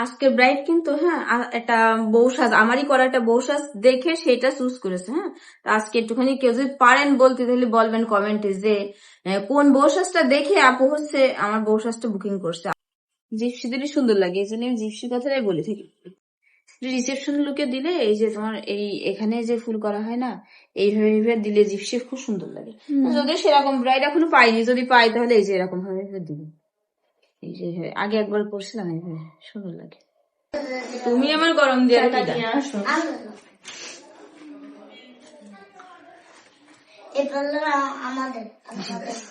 আজকের ব্রাইড কিন্তু হ্যাঁ একটা বউ সাজ আমারই করা একটা বউ সাজ দেখে সেটা চুজ করেছে। হ্যাঁ, তো আজকে একটুখানি কেউ যদি পারেন বলতে তাহলে বলবেন কমেন্টে যে কোন বউ সাজটা দেখে আপু হচ্ছে আমার বউ সাজটা বুকিং করছে। জিপসি দিলে সুন্দর লাগে, এই জন্য আমি জিপসির কথাটাই বলে থাকি। রিসেপশন লুকে দিলে এই যে তোমার এই এখানে যে ফুল করা হয় না, এইভাবে দিলে জিপসি খুব সুন্দর লাগে। যদি সেরকম ব্রাইড এখনো পাইনি, যদি পাই তাহলে এই যে এরকম ভাবে দিবে। এই যে আগে একবার করছিলাম, এইভাবে সুন্দর লাগে। তুমি আমার গরম দিয়ে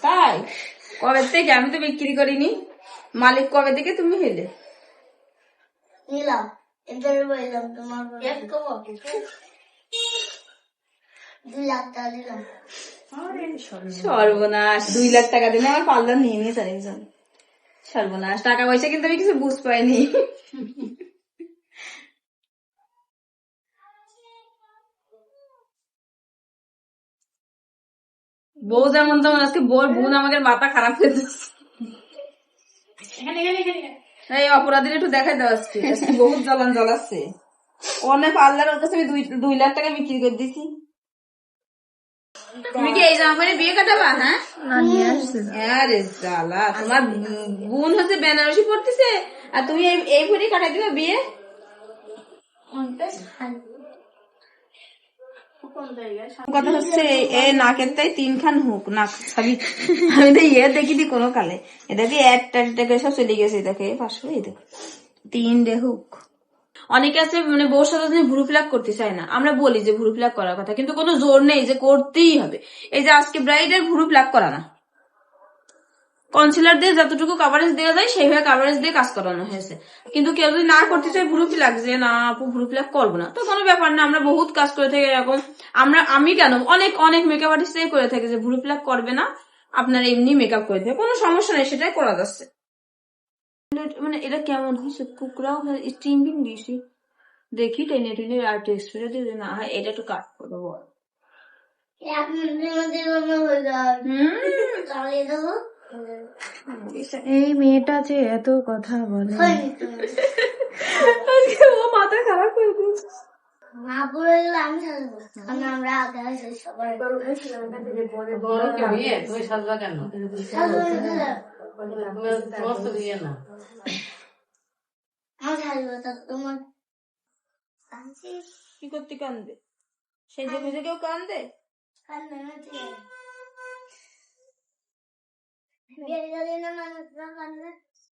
তাই কবে থেকে? আমি তো বিক্রি করিনি, মালিক কবে থেকে তুমি হেলে নিলাম এদের বললাম তোমার 2 লাখ টাকা দিলাম। সর্বনাশ, 2 লাখ টাকা দিলে আমার পার্লার নিয়ে নিয়ে চাইছেন। সর্বনাশ, টাকা পয়সা কিন্তু আমি কিছু বুঝ পাইনি। বউ যেমন তেমন, আজকে বউর বোন আমাদের মাথা খারাপ করে দিচ্ছে। এই অপরাধীর একটু দেখাই দাও, আজকে আজকে বহুত জ্বালান জ্বালাচ্ছে। অনেক পার্লার ওর কাছে আমি 2 লাখ টাকা বিক্রি করে দিছি। তুমি কি এই জামা পরে বিয়ে কাটাবা? হ্যাঁ, আরে জ্বালা, তোমার বোন হচ্ছে বেনারসি পড়তেছে আর তুমি এই পরে কাটাই দিবা বিয়ে। কথা হচ্ছে এ নাকের তাই 3খান হুক নাক সবই আমি তো ইয়ে দেখিনি কোনো কালে। এটাকে একটা করে সব চলে গেছে, এটাকে পাশে এই দেখো 3 হুক। অনেকে আছে মানে বউর সাথে ভুরু প্লাক করতে চায় না, আমরা বলি যে ভুরু প্লাক করার কথা, কিন্তু কোনো জোর নেই যে করতেই হবে। এই যে আজকে ব্রাইডের ভুরু প্লাক করা না, কনসিলার দিয়ে যতটুকু কাভারেজ দেওয়া যায় সেইভাবে কাভারেজ দিয়ে কাজ করানো হয়েছে। কিন্তু কেউ যদি না করতে চায় ভুরু প্লাক, যে না আপু ভুরু প্লাক করবো না, তো কোনো ব্যাপার না, আমরা বহুত কাজ করে থাকি এরকম। আমি কেন অনেক অনেক মেকআপ আর্টিস্ট করে থাকে যে ভুরু প্লাক করবে না, আপনারা এমনি মেকআপ করে থাকে, কোনো সমস্যা নেই, সেটাই করা যাচ্ছে। মানে এটা কেমন হয়েছে, কুকরাও স্টিমিং দিয়েছি, দেখি টেনে টেনে আর একটু এক্সপ্রে দিয়ে না হয় এটা একটু কাট করবো বল। এই মেয়েটা যে এত কথা বলে, ও মাথা খারাপ করে দিয়েছে। মা বলে গেলে আমি সাজবো, কারণ আমরা আগে হয়েছে সবাই আমার সাজবো। তা তোমার কি করতে কান্দে? সেজে গুজে কেউ কান্দে? কান্না বিয়ে গেলে না মানুষরা কান্না